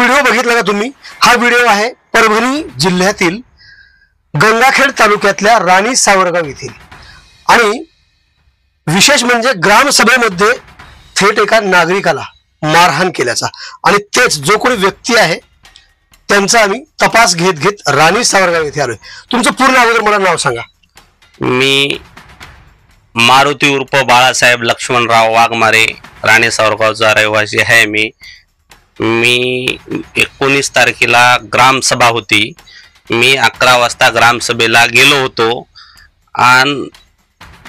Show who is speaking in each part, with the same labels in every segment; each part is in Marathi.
Speaker 1: व्हिडिओ बघितला का तुम्ही? हा व्हिडिओ आहे परभणी जिल्ह्यातील गंगाखेड तालुक्यातल्या राणी सावरगाव येथील आणि विशेष म्हणजे ग्रामसभेमध्ये थेट एका नागरिकाला मारहाण केल्याचा आणि तेच जो कोणी व्यक्ती आहे त्यांचा आम्ही तपास घेत राणी सावरगाव येथे आलोय. तुमचं पूर्ण अगोदर मला नाव सांगा.
Speaker 2: मी मारुती उर्फ बाळासाहेब लक्ष्मणराव वाघमारे राणी सावरगावचा रहिवासी आहे. मी 19 तारखेला ग्रामसभा होती. मी 11 वाजता ग्रामसभेला गेलो होतो आणि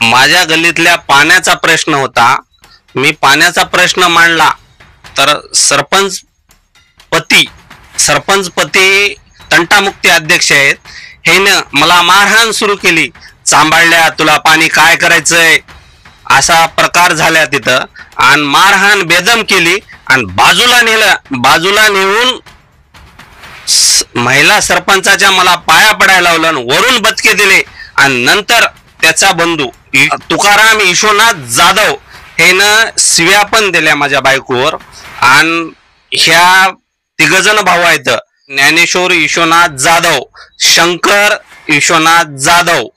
Speaker 2: माझ्या गल्लीतल्या पाण्याचा प्रश्न होता. मी पाण्याचा प्रश्न मांडला तर सरपंच पती तंटामुक्ती अध्यक्ष आहेत, ह्यानं मला मारहाण सुरू केली. सांभाळल्या, तुला पाणी काय करायचंय असा प्रकार झाला तिथं आणि मारहाण बेदम केली आणि बाजूला नेऊन महिला सरपंचाच्या मला पाया पडायला लावलं आणि वरून बचके दिले आणि नंतर त्याचा बंधू तुकाराम ईशोनाथ जाधव ह्यानं शिव्या पण दिल्या माझ्या बायकोवर. आणि ह्या तिघजण भाऊ आहेत, ज्ञानेश्वर ईशोनाथ जाधव, शंकर ईशोनाथ जाधव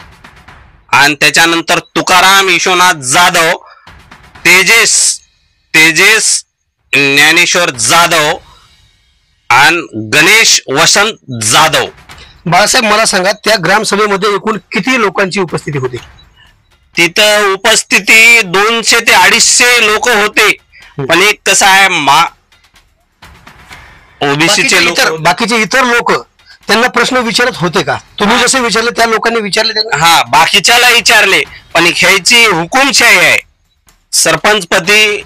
Speaker 2: आणि त्याच्यानंतर तुकाराम ईशोनाथ जाधव, तेजेस ज्ञानेश्वर जाधव आणि गणेश वसंत जाधव.
Speaker 1: बाळासाहेब मला सांगा, त्या ग्रामसभेमध्ये एकूण किती लोकांची उपस्थिती होती?
Speaker 2: तिथं उपस्थिती 200 ते 250 लोक होते. पण एक कसं आहे, ओबीसीचे लोक,
Speaker 1: बाकीचे इतर लोक त्यांना प्रश्न विचारत होते का? तुम्ही जसे विचारले त्या लोकांनी विचारले?
Speaker 2: हा, बाकीच्याला विचारले, पण ख्यायची हुकुमशाही आहे. सरपंचपती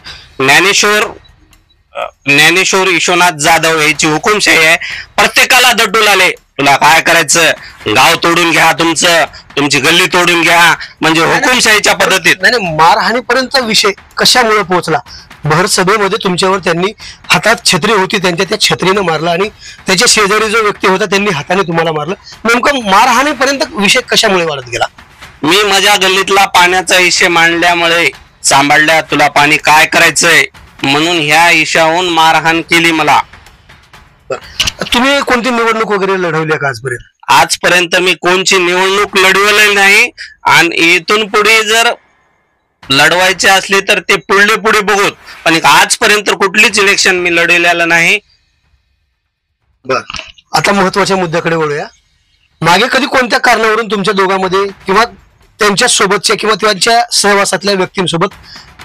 Speaker 2: ज्ञानेश्वर ईशोनाथ जाधव याची हुकुमशाही आहे. प्रत्येकाला दटून आले, तुला काय करायचं, गाव तोडून घ्या, तुमची गल्ली तोडून घ्या, म्हणजे हुकुमशाहीच्या पद्धतीत.
Speaker 1: नाही, मारहाणीपर्यंत विषय कशामुळे पोहोचला? भर सभेमध्ये तुमच्यावर त्यांनी हातात छत्री होती, त्यांच्या त्या छत्रीनं मारलं आणि त्याच्या शेजारी जो व्यक्ती होता त्यांनी हाताने तुम्हाला मारलं. नेमकं मारहाणीपर्यंत विषय कशामुळे वाढत गेला?
Speaker 2: मी माझ्या गल्लीतला पाण्याचा विषय मांडल्यामुळे, सांभाळल्या, तुला पाणी काय करायचंय म्हणून ह्या इशाहून मारहाण केली मला.
Speaker 1: तुम्ही कोणती निवडणूक वगैरे लढवली का आजपर्यंत?
Speaker 2: आजपर्यंत मी कोणची निवडणूक लढवलेली नाही आणि इथून पुढे जर लढवायचे असले तर ते पुढे बघूत, पण आजपर्यंत कुठलीच इलेक्शन मी लढवलेलं नाही.
Speaker 1: आता महत्वाच्या मुद्द्याकडे वळूया. मागे कधी कोणत्या कारणावरून तुमच्या दोघांमध्ये किंवा त्यांच्या सोबतच्या किंवा त्यांच्या सहवासातल्या व्यक्तींसोबत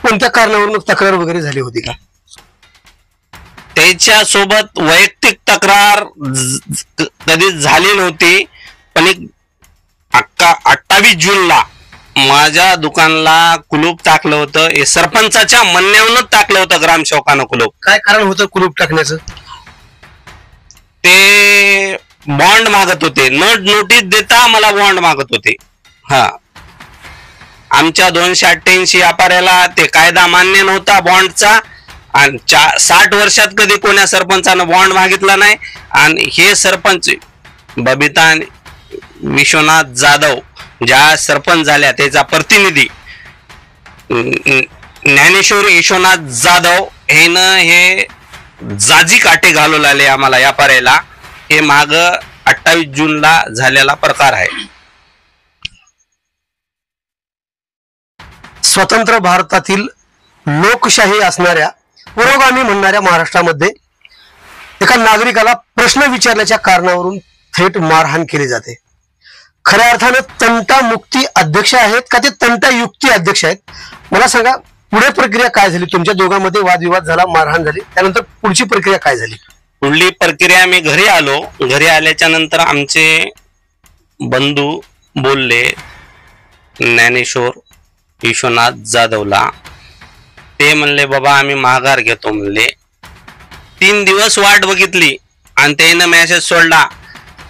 Speaker 1: कोणत्या कारणावरून तक्रार वगैरे झाली होती का?
Speaker 2: त्याच्या सोबत वैयक्तिक तक्रार कधी झाली नव्हती, पण 28 जूनला माझ्या दुकानला कुलूप टाकलं होतं. हे सरपंचाच्या म्हणण्यावरून टाकलं होतं ग्रामसेवकानं कुलूप.
Speaker 1: काय कारण होतं कुलूप टाकण्याचं?
Speaker 2: ते बॉन्ड मागत होते, नोटीस देता मला बॉन्ड मागत होते. हा, आमच्या 288 व्यापाऱ्याला ते कायदा मान्य नव्हता बॉन्डचा आणि 60 वर्षात कधी कोण्या सरपंचानं बॉन्ड मागितला नाही. आणि हे सरपंच बबिता विश्वनाथ जाधव ज्या सरपंच झाल्या त्याचा प्रतिनिधी ज्ञानेश्वर ईशोनाथ जाधव हेनं हे जाजी काटे घालू लागले आम्हाला व्यापाऱ्याला. हे माग 28 जूनला झालेला प्रकार आहे.
Speaker 1: स्वतंत्र भारतातील लोकशाही असणाऱ्या पुरोगामी म्हणणाऱ्या महाराष्ट्रामध्ये एका नागरिकाला प्रश्न विचारल्याच्या कारणावरून थेट मारहाण केली जाते. खऱ्या अर्थानं तंटामुक्ती अध्यक्ष आहेत का ते तंटायुक्ती अध्यक्ष आहेत? मला सांगा, पुढे प्रक्रिया काय झाली? तुमच्या दोघांमध्ये वादविवाद झाला, मारहाण झाली, त्यानंतर पुढची प्रक्रिया काय झाली?
Speaker 2: पुढली प्रक्रिया, मी घरी आलो. घरी आल्याच्या नंतर आमचे बंधू बोलले ज्ञानेश्वर ईशोनाथ जाधवला. ते म्हणले, बाबा आम्ही माघार घेतो म्हणले. 3 दिवस वाट बघितली आणि त्यानं मेसेज सोडला,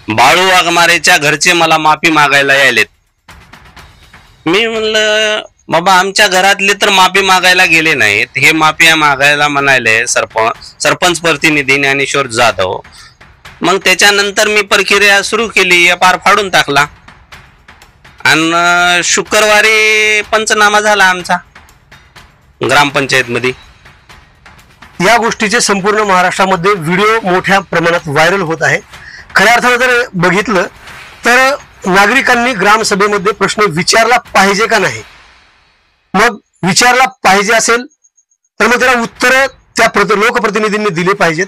Speaker 2: बाळू वाघमारेच्या घरचे मला माफी मागायला यायलेत. मी म्हणलं, बाबा आमच्या घरातले तर माफी मागायला गेले नाहीत, हे माफी मागायला म्हणाले सरपंच प्रतिनिधी ज्ञानेश्वर जाधव. मग त्याच्यानंतर मी प्रक्रिया सुरू केली, पार फाडून टाकला आणि शुक्रवारी पंचनामा झाला आमचा ग्रामपंचायत मध्ये.
Speaker 1: या गोष्टीचे संपूर्ण महाराष्ट्रामध्ये व्हिडिओ मोठ्या प्रमाणात व्हायरल होत आहे. खऱ्या अर्थानं जर बघितलं तर नागरिकांनी ग्रामसभेमध्ये प्रश्न विचारला पाहिजे का नाही. मग विचारला पाहिजे असेल तर मग त्याला उत्तर त्या लोकप्रतिनिधींनी दिली पाहिजेत.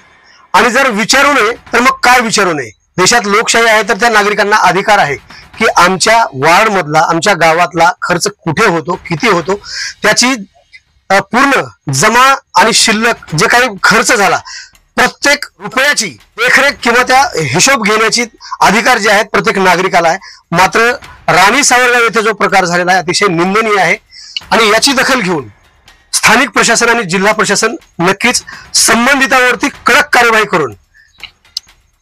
Speaker 1: आणि जर विचारू नये तर मग काय विचारू नये. देशात लोकशाही आहे तर त्या नागरिकांना अधिकार आहे की आमच्या वार्डमधला आमच्या गावातला खर्च कुठे होतो, किती होतो, त्याची पूर्ण जमा आणि शिल्लक जे काही खर्च झाला प्रत्येक रुपयाची देखरेख किंवा त्या हिशोब घेण्याची अधिकार जे आहेत प्रत्येक नागरिकाला आहे. मात्र राणी सावरगाव येथे जो प्रकार झालेला आहे अतिशय निंदनीय आहे आणि याची दखल घेऊन स्थानिक प्रशासन आणि जिल्हा प्रशासन नक्कीच संबंधितांवरती कडक कार्यवाही करून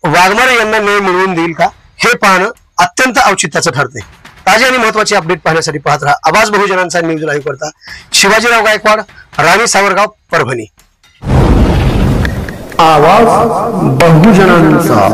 Speaker 1: वाघमारे यांना न्याय मिळवून देईल का हे पाहणं अत्यंत औचित्याचं ठरते. ताजे आणि महत्वाचे अपडेट पाहण्यासाठी पाहत राहा आवाज बहुजनांचा न्यूज लाईव्ह करता शिवाजीराव गायकवाड, राणी सावरगाव, परभणी.
Speaker 3: आवाज बहुजनांचा.